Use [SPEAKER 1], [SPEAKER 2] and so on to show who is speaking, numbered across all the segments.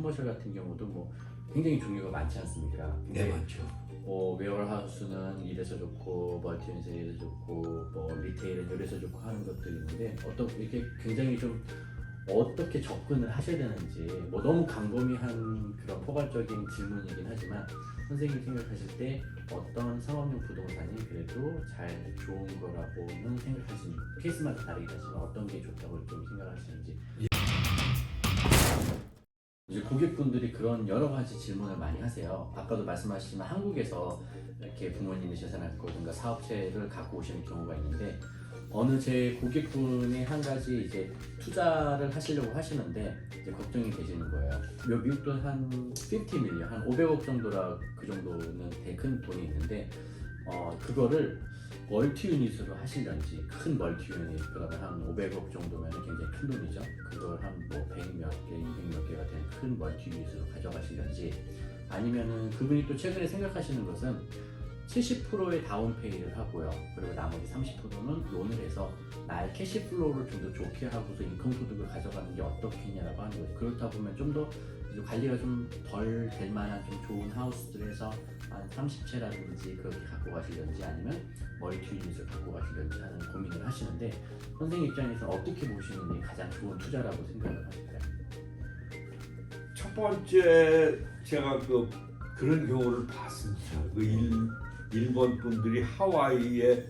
[SPEAKER 1] 커머셜 같은 경우도 뭐 굉장히 종류가 많지 않습니까?
[SPEAKER 2] 네, 많죠.
[SPEAKER 1] 뭐 웨어하우스는 이래서 좋고 멀티유닛은 이래서 좋고 뭐 리테일은 이래서 좋고 하는 것들이 있는데 어떤 이렇게 굉장히 좀 어떻게 접근을 하셔야 되는지 뭐 너무 광범위한 그런 포괄적인 질문이긴 하지만 선생님이 생각하실 때 어떤 상업용 부동산이 그래도 잘 좋은 거라고는 생각하시는 케이스마다 다르긴 하지만 어떤 게 좋다고 좀 생각하시는지. 이제 고객분들이 그런 여러 가지 질문을 많이 하세요. 아까도 말씀하셨지만 한국에서 이렇게 부모님이 재산을 갖고든가 사업체를 갖고 오시는 경우가 있는데 어느 제 고객분이 한 가지 이제 투자를 하시려고 하시는데 이제 걱정이 되시는 거예요. 미국도 한 50 밀리언, 한 500억 정도라 그 정도는 되게 큰 돈이 있는데 그거를 멀티 유닛으로 하시려는지 큰 멀티 유닛 그러면 한 500억 정도면 굉장히 큰 돈이죠. 그걸 한 뭐 100 몇 개, 200 몇 개가 되는 큰 멀티 유닛으로 가져가시려는지 아니면은 그분이 또 최근에 생각하시는 것은 70%의 다운페이를 하고요. 그리고 나머지 30%는 론을 해서 나의 캐시플로우를 좀 더 좋게 하고서 인컴 소득을 가져가는 게 어떻겠냐라고 하는 거죠. 그렇다 보면 좀 더 관리가 좀 덜 될 만한 좀 좋은 하우스들에서 한 30채라든지 그렇게 갖고 가시려는지 아니면 멀티 유닛을 갖고 가시려는지 하는 고민을 하시는데 선생님 입장에서 어떻게 보시는 게 가장 좋은 투자라고 생각을 하실까요?
[SPEAKER 2] 첫 번째 제가 그런 경우를 봤습니다. 일본 분들이 하와이에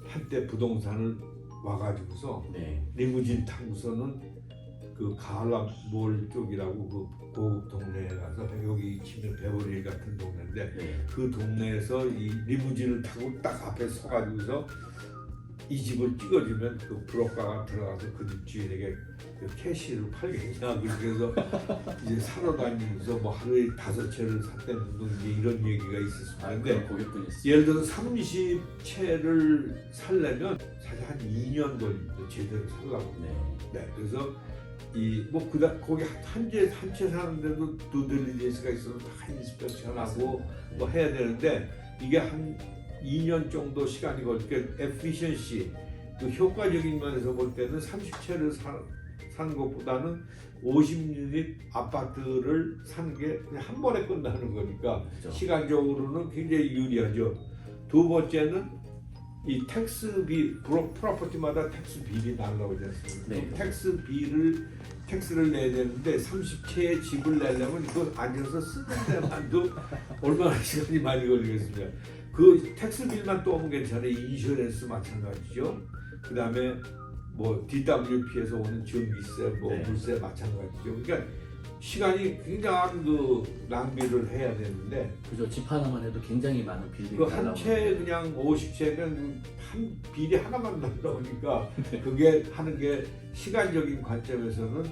[SPEAKER 2] 한때 부동산을 와가지고서
[SPEAKER 1] 네.
[SPEAKER 2] 리무진 타고서는 그 가할라몰 쪽이라고 그 고급 동네에 가서 여기 치면 베버리 같은 동네인데
[SPEAKER 1] 네.
[SPEAKER 2] 그 동네에서 이 리무진을 타고 딱 앞에 서가지고서 이 집을 찍어주면 그 브로커가 들어가서 그 집 주인에게 그 캐시를 팔겠냐 그래서 이제 사러 다니면서 뭐 하루에 5채를 샀다는 등 이런 얘기가 있었는데
[SPEAKER 1] 고객분이
[SPEAKER 2] 예를 들어서 30채를 살려면 사실 한 2년 걸립니다. 제대로 살려고. 네. 그래서 거기 한 채 사는데도 두들리지가 있어서 다 인스펙션하고 뭐 해야 되는데 이게 한 2년 정도 시간이 걸리니까 에피션시 그 효과적인 면에서 볼 때는 30채를 사는 것보다는 50유닛 아파트를 사는 게 그냥 한 번에 끝나는 거니까
[SPEAKER 1] 그렇죠.
[SPEAKER 2] 시간적으로는 굉장히 유리하죠. 두 번째는 이 프로퍼티마다 텍스 비리 나오지 않습니까?
[SPEAKER 1] 네.
[SPEAKER 2] 텍스를 내야 되는데 30채의 집을 내려면 이거 앉아서 쓰는 데만도 얼마나 시간이 많이 걸리겠습니까? 그 텍스 빌만 또 오면 괜찮아요. 인슈런스 마찬가지죠. 그 다음에 뭐 DWP에서 오는 전기세, 뭐
[SPEAKER 1] 네.
[SPEAKER 2] 물세 마찬가지죠. 그러니까 시간이 굉장한 낭비를 해야 되는데
[SPEAKER 1] 그죠. 집 하나만 해도 굉장히 많은 빌딩이
[SPEAKER 2] 그 한 채 그냥 50채면 한 비리 하나만 나오니까 그게 하는 게 시간적인 관점에서는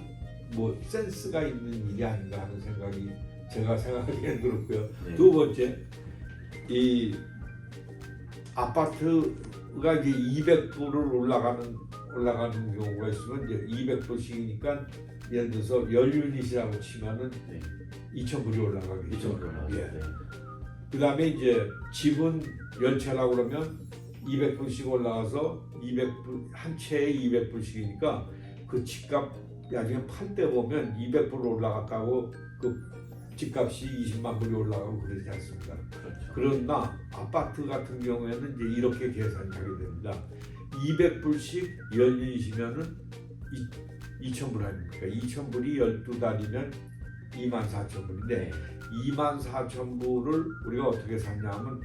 [SPEAKER 2] 뭐 센스가 있는 일이 아닌가 하는 생각이 제가 생각하기에는 그렇고요.
[SPEAKER 1] 네.
[SPEAKER 2] 두 번째 이 아파트가 이제 200불을 올라가는 경우가 있으면 이제 200불씩이니까 예를 들어서 10유닛이라고 치면은
[SPEAKER 1] 네.
[SPEAKER 2] 2,000불이 올라가겠죠. 예.
[SPEAKER 1] 네.
[SPEAKER 2] 그 다음에 이제 집은 10채라고 그러면 200불씩 올라가서 200불, 한 채에 200불씩이니까 그 집값 나중에 팔 때 보면 200불 올라갔다고 그 집값이 20만 불이 올라가고 그러지 않습니까?
[SPEAKER 1] 그렇죠.
[SPEAKER 2] 그러나 아파트 같은 경우에는 이제 이렇게 계산이 하게 됩니다. 200불씩 10유닛이면은 2,000불 아닙니까? 2,000불이 12달이면 24,000불인데
[SPEAKER 1] 네.
[SPEAKER 2] 24,000불을 우리가 어떻게 샀냐면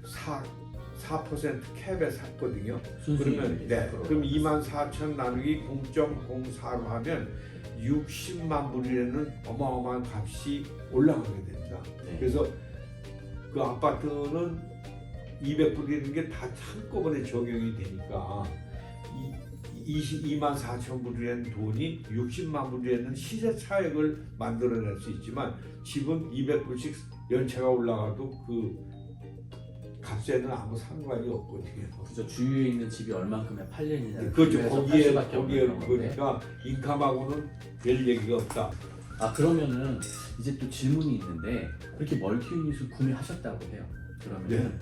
[SPEAKER 2] 4% 캡에 샀거든요. 그러면 그럼 24,000 나누기 0.04로 하면 60만 불이라는 어마어마한 값이 올라가게 됩니다.
[SPEAKER 1] 네.
[SPEAKER 2] 그래서 그 아파트는 200불이라는 게 다 한꺼번에 적용이 되니까 24,000불이라는 돈이 60만 불이라는 시세 차익을 만들어낼 수 있지만 집은 200불씩 연체가 올라가도 그 값에는 아무 상관이 없거든요.
[SPEAKER 1] 그죠. 주위에 있는 집이 얼만큼의 팔려있느냐.
[SPEAKER 2] 그렇죠. 거기에 그러니까 인감하고는 별 얘기가 없다.
[SPEAKER 1] 그러면은 이제 또 질문이 있는데 그렇게 멀티 유닛을 구매하셨다고 해요. 그러면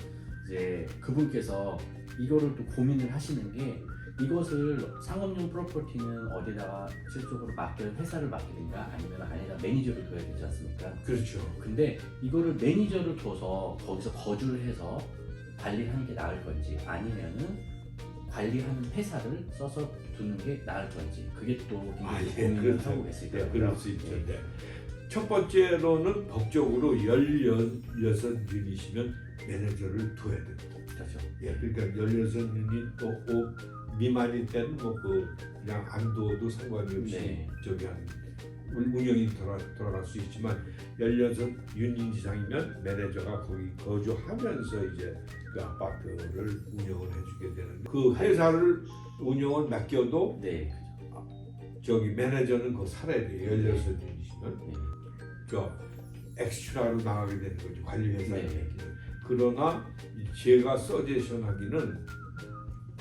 [SPEAKER 1] 이제 그분께서 이거를 또 고민을 하시는 게 이것을 상업용 프로퍼티는 어디다가 실적으로 회사를 맡기든가 아니면 안에다 매니저를 둬야 되지 않습니까?
[SPEAKER 2] 그렇죠.
[SPEAKER 1] 근데 이거를 매니저를 둬서 거기서 거주를 해서 관리하는 게 나을 건지 아니면은 관리하는 회사를 써서 두는 게 나을 건지 그게 또 굉장히 고민을 하고 계실 거예요.
[SPEAKER 2] 그럴 수 있죠. 네. 첫 번째로는 법적으로 16유닛이면 매니저를 둬야 됩니다.
[SPEAKER 1] 그렇죠.
[SPEAKER 2] 예, 그러니까 16유닛 또 5 미만일 때는 뭐 그냥 안 둬도 상관이 없이
[SPEAKER 1] 네.
[SPEAKER 2] 저기 한 운영이 돌아갈 수 있지만 16유닛 이상이면 매니저가 거기 거주하면서 이제 그 아파트를 운영을 해주게 되는 그 회사를 운영을 맡겨도
[SPEAKER 1] 네.
[SPEAKER 2] 저기 매니저는 그 살아야 돼요. 16유닛이면
[SPEAKER 1] 네.
[SPEAKER 2] 저 엑스트라로 나가게 되는 거죠. 관리회사에.
[SPEAKER 1] 네.
[SPEAKER 2] 그러나 제가 서제션하기는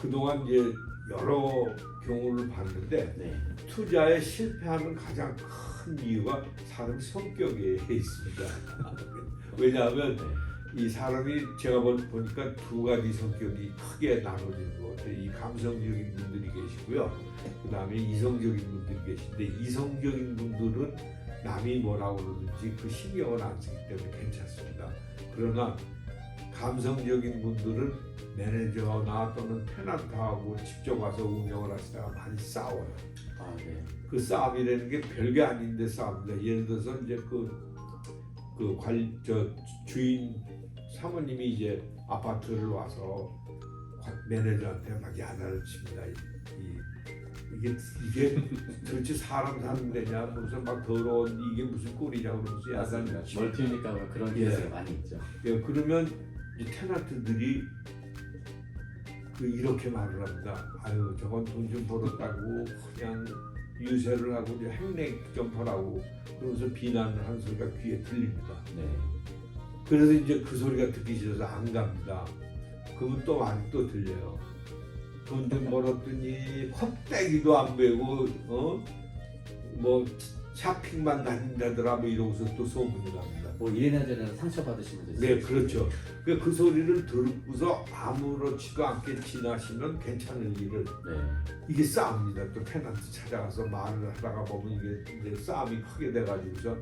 [SPEAKER 2] 그동안 이제 여러 경우를 봤는데
[SPEAKER 1] 네.
[SPEAKER 2] 투자에 실패하는 가장 큰 이유가 사람 성격에 있습니다. 왜냐하면
[SPEAKER 1] 네.
[SPEAKER 2] 이 사람이 제가 보니까 두 가지 성격이 크게 나눠지는 것 같아요. 이 감성적인 분들이 계시고요. 그 다음에 이성적인 분들이 계신데 이성적인 분들은 남이 뭐라고 그러든지 그 신경을 안 쓰기 때문에 괜찮습니다. 그러나 감성적인 분들은 매니저나 또는 테넌트하고 직접 와서 운영을 하시다가 많이 싸워요.
[SPEAKER 1] 아, 네.
[SPEAKER 2] 그 싸움이라는 게 별게 아닌데 싸웁니다. 예를 들어서 이제 주인 사모님이 이제 아파트를 와서 매니저한테 막 야단을 칩니다. 이게 도대체 사람 사는 데냐, 무슨 막 더러운 이게 무슨 꼴이냐 그러면서 야단을 치고.
[SPEAKER 1] 멀티니까 뭐 그런
[SPEAKER 2] 예.
[SPEAKER 1] 케이스가 많이 있죠.
[SPEAKER 2] 예, 그러면 이 테넌트들이 이렇게 말을 합니다. 아유, 저건 돈 좀 벌었다고 그냥 유세를 하고 이제 행랭 점퍼라고 그러면서 비난을 하는 소리가 귀에 들립니다.
[SPEAKER 1] 네.
[SPEAKER 2] 그래서 이제 그 소리가 듣기 싫어서 안 갑니다. 그러면 또 많이 또 들려요. 돈 좀 벌었더니 컵대기도 안 베고 뭐 샤핑만 다닌다더라 뭐 이러고서 또 소문이 납니다.
[SPEAKER 1] 뭐 이래나 저래나 상처 받으시면 되죠.
[SPEAKER 2] 네, 그렇죠. 그 소리를 듣고서 아무렇지도 않게 지나시면 괜찮은 일을
[SPEAKER 1] 네.
[SPEAKER 2] 이게 싸움입니다. 또 테넌트 찾아가서 말을 하다가 보면 이게 이제 싸움이 크게 돼가지고서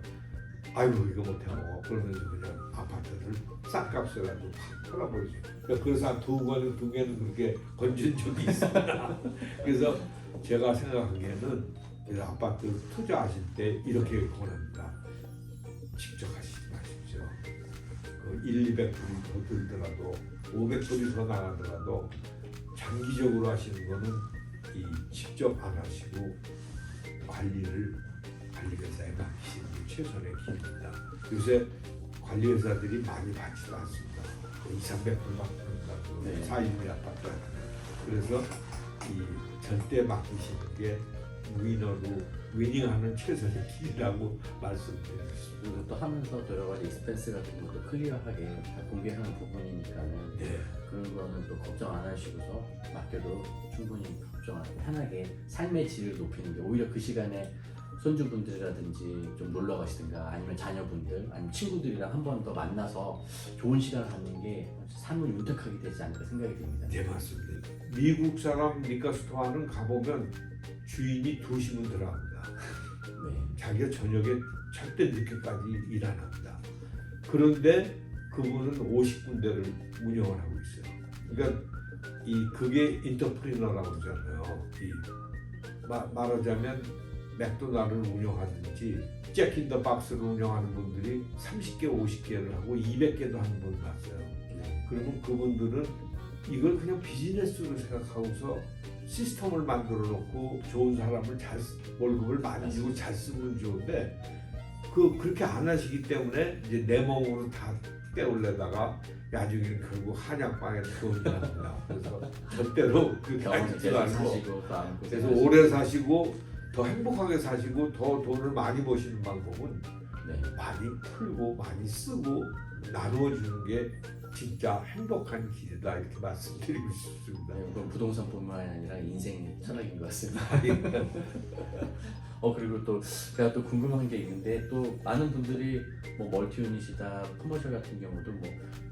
[SPEAKER 2] 아이고 이거 못해 먹어 그러면서 그냥 아파트를 싼값에 가지고 팍 팔아버리죠. 그래서 한 두 개는 그렇게 건진 적이 있습니다. 그래서 제가 생각하기에는 아파트 투자하실 때 이렇게 권합니다. 직접 하시지 마십시오. 1, 200불이 더 들더라도 500불이 더 나가더라도 장기적으로 하시는 거는 직접 안 하시고 관리회사에 맡기시는 게 최선의 길입니다. 요새 관리회사들이 많이 받지도 않습니다. 200~300불 받는다고
[SPEAKER 1] 네.
[SPEAKER 2] 4인분 아파트. 그래서 절대 맡기시는 게 위닝하는 최선의 길이라고 말씀드리겠습니다.
[SPEAKER 1] 그리고 또 하면서 또 여러 가지 익스펜스 같은 것도 클리어하게 다 공개하는 부분이니까는
[SPEAKER 2] 네.
[SPEAKER 1] 그런 거는 또 걱정 안 하시고서 맡겨도 충분히 걱정 안 하고 편하게 삶의 질을 높이는 게 오히려 그 시간에 손주분들이라든지 좀 놀러 가시든가 아니면 자녀분들 아니면 친구들이랑 한 번 더 만나서 좋은 시간을 갖는 게 삶을 윤택하게 되지 않을까 생각이 듭니다.
[SPEAKER 2] 네, 맞습니다. 미국 사람 리카스토어는 가보면 주인이 2시면 들어갑니다.
[SPEAKER 1] 네.
[SPEAKER 2] 자기가 저녁에 절대 늦게까지 일 안 합니다. 그런데 그분은 50군데를 운영을 하고 있어요. 그러니까 그게 인터프리너라고 그러잖아요. 말하자면 맥도날드를 운영하든지 잭인더박스를 운영하는 분들이 30개, 50개를 하고 200개도 하는 분 봤어요.
[SPEAKER 1] 네.
[SPEAKER 2] 그러면 그분들은 이걸 그냥 비즈니스로 생각하고서 시스템을 만들어 놓고 좋은 사람을 월급을 많이 주고 잘 쓰면 좋은데 그렇게 안 하시기 때문에 이제 내 몸으로 다 때우려다가 나중에는 결국 한약방에 들어온답니다. 그래서 절대로 그렇게
[SPEAKER 1] 병원
[SPEAKER 2] 하지
[SPEAKER 1] 제대로
[SPEAKER 2] 말고
[SPEAKER 1] 사시고 마음
[SPEAKER 2] 그래서
[SPEAKER 1] 고생하시고.
[SPEAKER 2] 오래 사시고 더 행복하게 사시고 더 돈을 많이 버시는 방법은
[SPEAKER 1] 네.
[SPEAKER 2] 많이 풀고 많이 쓰고 나누어 주는 게 진짜 행복한 길이다 이렇게 말씀드리고 싶습니다.
[SPEAKER 1] 네, 그건 부동산뿐만 아니라 인생 철학인 것 같습니다. 그리고 또 제가 또 궁금한 게 있는데 또 많은 분들이 뭐 멀티 유닛이다, 커머셜 같은 경우도 뭐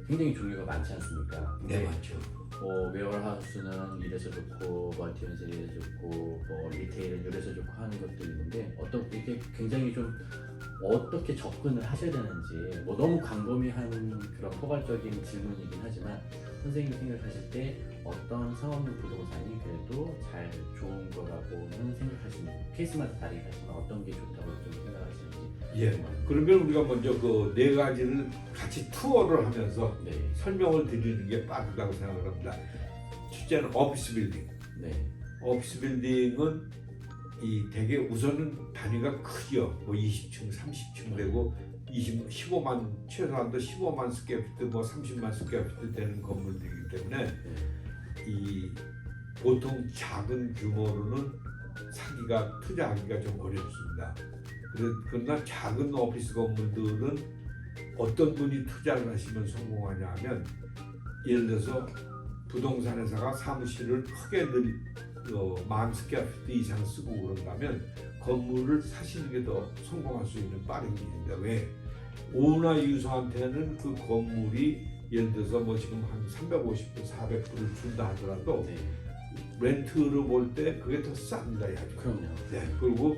[SPEAKER 1] 굉장히 종류가 많지 않습니까?
[SPEAKER 2] 네, 맞죠.
[SPEAKER 1] 뭐 웨어하우스는 이래서 좋고 멀티는 이래서 좋고 뭐 리테일은 이래서 좋고 하는 것도 있는데 어떤 이게 굉장히 좀 어떻게 접근을 하셔야 되는지 뭐 너무 광범위한 그런 포괄적인 질문이긴 하지만 선생님이 생각하실 때 어떤 상업용 부동산이 그래도 잘 좋은 거라고는 생각하시는 케이스마다 다르긴 하지만 어떤 게 좋다고 좀 생각하시는지.
[SPEAKER 2] 예. 그러면 우리가 먼저 그 네 가지를 같이 투어를 하면서
[SPEAKER 1] 네.
[SPEAKER 2] 설명을 드리는 게 빠르다고 생각을 합니다. 첫째는 오피스 빌딩.
[SPEAKER 1] 네.
[SPEAKER 2] 오피스 빌딩은 이 대개 우선은 단위가 크죠. 뭐 20층, 30층 되고 15만 최소한도 15만 스퀘어피트, 뭐 30만 스퀘어피트 되는 건물들이기 때문에 이 보통 작은 규모로는 사기가 투자하기가 좀 어렵습니다. 그러나 작은 오피스 건물들은 어떤 분이 투자를 하시면 성공하냐 하면 예를 들어서 부동산 회사가 사무실을 크게 만 스퀘어피트 이상 쓰고 그런다면 건물을 사시는 게 더 성공할 수 있는 빠른 길입니다. 왜? 오나 유서한테는 그 건물이 예를 들어서 뭐 지금 한 350불, 400불을 준다 하더라도
[SPEAKER 1] 네.
[SPEAKER 2] 렌트로 볼 때 그게 더 쌉니다. 야주.
[SPEAKER 1] 그럼요.
[SPEAKER 2] 네. 그리고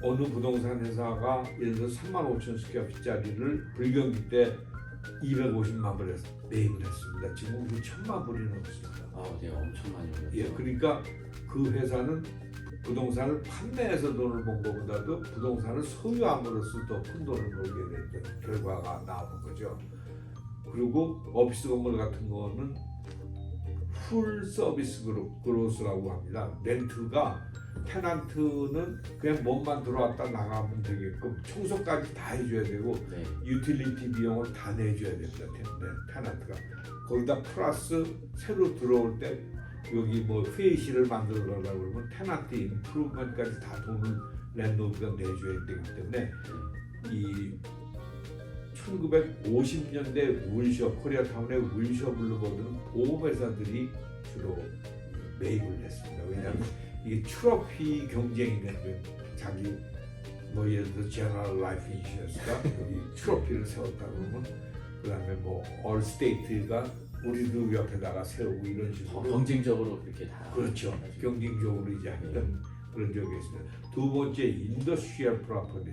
[SPEAKER 2] 어느 부동산 회사가 예를 들어서 3만 5천 스퀘어피트짜리를 불경기 때 250만 불에 매입을 했습니다. 지금 그 1,000만 불이 넘습니다.
[SPEAKER 1] 아, 네, 엄청 많이 올랐죠.
[SPEAKER 2] 예, 그러니까 그 회사는 부동산을 판매해서 돈을 번 것보다도 부동산을 소유함으로써 더 큰 돈을 벌게 됐던 결과가 나오는 거죠. 그리고 오피스 건물 같은 거는 풀 서비스 그로스라고 합니다. 렌트가 테넌트는 그냥 몸만 들어왔다 나가면 되게끔 청소까지 다 해줘야 되고
[SPEAKER 1] 네.
[SPEAKER 2] 유틸리티 비용을 다 내줘야 됩니다. 테넌트가 거기다 플러스 새로 들어올 때 여기 뭐 회의실을 만들어 달라고 그러면 테넌트 임프루먼트까지 다 돈을 랜드로드가 내줘야 되기 때문에 이 1950년대 울셔 코리아타운의 울셔 블루버드는 보험회사들이 주로 매입을 했습니다. 왜냐하면 이게 트로피 경쟁이 되는 거예요. 자기 뭐 예를 들어 제너럴 라이프 인슈런스가 여기 트로피를 세웠다 그러면 그다음에 뭐 올스테이트가 우리도 옆에다가 세우고 이런 식으로
[SPEAKER 1] 경쟁적으로 그렇게 다.
[SPEAKER 2] 그렇죠.
[SPEAKER 1] 해가지고.
[SPEAKER 2] 경쟁적으로 이제 했던 그런 적이 있습니다. 두 번째 인더스트리얼 프로퍼티.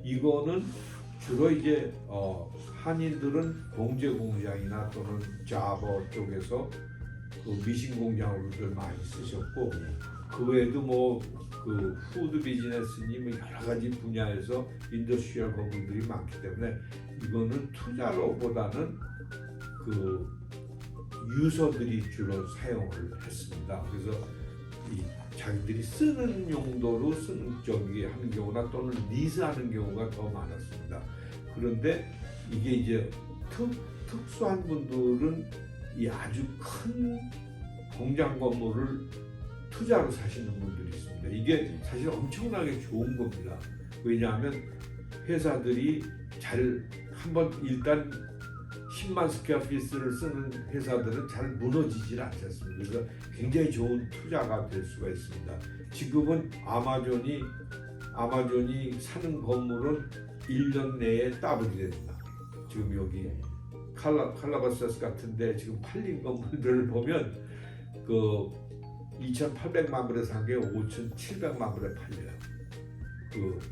[SPEAKER 2] 이거는 주로 이제 한인들은 봉제 공장이나 또는 자버 쪽에서 그 미신 공장으로들 많이 쓰셨고 그 외에도 뭐 그 푸드 비즈니스니 뭐 여러 가지 분야에서 인더스트리얼 건물들이 많기 때문에 이거는 투자로보다는 그 유서들이 주로 사용을 했습니다. 그래서 이 자기들이 쓰는 용도로 쓰는 저기 하는 경우나 또는 리스하는 경우가 더 많았습니다. 그런데 이게 이제 특수한 분들은 이 아주 큰 공장 건물을 투자로 사시는 분들이 있습니다. 이게 사실 엄청나게 좋은 겁니다. 왜냐하면 회사들이 잘 한번 일단 10만 스퀘어피트를 쓰는 회사들은 잘 무너지질 않지 않습니까? 그래서 굉장히 좋은 투자가 될 수가 있습니다. 지금은 아마존이 사는 건물은 1년 내에 더블이 됩니다. 지금 여기 칼라바사스 같은데 지금 팔린 건물들을 보면 그 2,800만 불에 산 게 5,700만 불에 팔려요.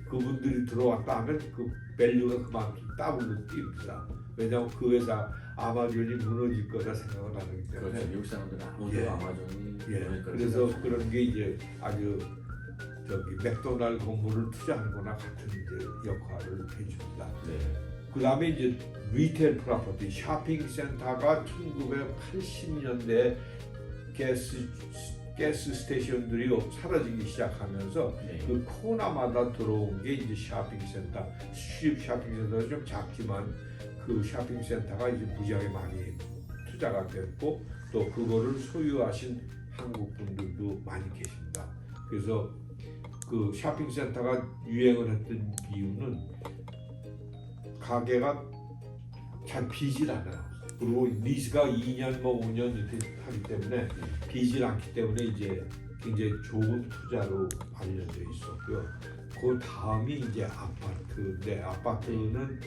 [SPEAKER 2] 그분들이 들어왔다 하면 그 밸류가 그만큼 더블로 뜁니다. 왜냐하면 그 회사 아마존이 무너질 거다 생각을 하기 때문에.
[SPEAKER 1] 그렇죠. 미국 사람들은 아무도 아마존이
[SPEAKER 2] 그래서 그런 게 이제 아주 저기 맥도날드 건물을 투자하는 거나 같은 이제 역할을 해줍니다.
[SPEAKER 1] 네.
[SPEAKER 2] 그 다음에 이제 리테일 프로퍼티, 쇼핑 센터가 1980년대 가스 스테이션들이 사라지기 시작하면서
[SPEAKER 1] 네.
[SPEAKER 2] 그 코너마다 들어온 게 이제 쇼핑센터, 스트립 쇼핑센터가 좀 작지만 그 쇼핑센터가 이제 무지하게 많이 투자가 됐고 또 그거를 소유하신 한국 분들도 많이 계십니다. 그래서 그 쇼핑센터가 유행을 했던 이유는 가게가 잘 비질 않아요. 그리고 리스가 2년 뭐 5년 이렇게 하기 때문에 비질 않기 때문에 이제 굉장히 좋은 투자로 알려져 있었고요. 그 다음이 이제 아파트인데 아파트는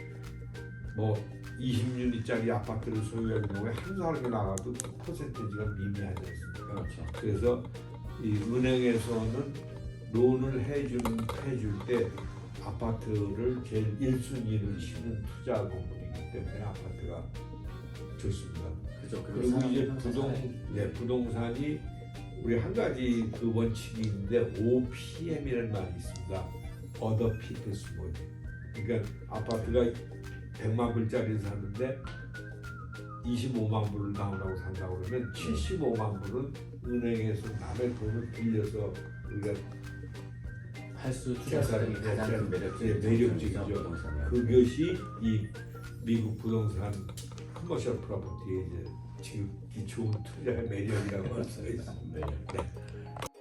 [SPEAKER 2] 뭐 20유니짜리 아파트를 소유할 경우에 한 사람이 나가도 그 퍼센테이지가 미미하지 않습니까?
[SPEAKER 1] 그렇죠.
[SPEAKER 2] 그래서 이 은행에서는 론을 해줄 때 아파트를 제일 1순위를 치는 투자 공급이기 때문에 아파트가 좋습니다.
[SPEAKER 1] 그죠.
[SPEAKER 2] 그리고 이제 부동산이 우리 한 가지 그 원칙이 있는데 OPM이라는 말이 있습니다. Other People's Money. 그러니까 아파트가 100만 불짜리 사는데 25만 불을 나오라고 산다고 그러면 75만 불은 은행에서 남의 돈을 빌려서 우리가
[SPEAKER 1] 할수 투자 수단이 가장 큰
[SPEAKER 2] 매력적이죠.
[SPEAKER 1] 부동산이요.
[SPEAKER 2] 그것이 이 미국 부동산 커머셜 프로퍼티의 이제 지금 이 좋은 투자의 매력이라고 할 수가 있습니다.
[SPEAKER 1] 네.
[SPEAKER 2] 네.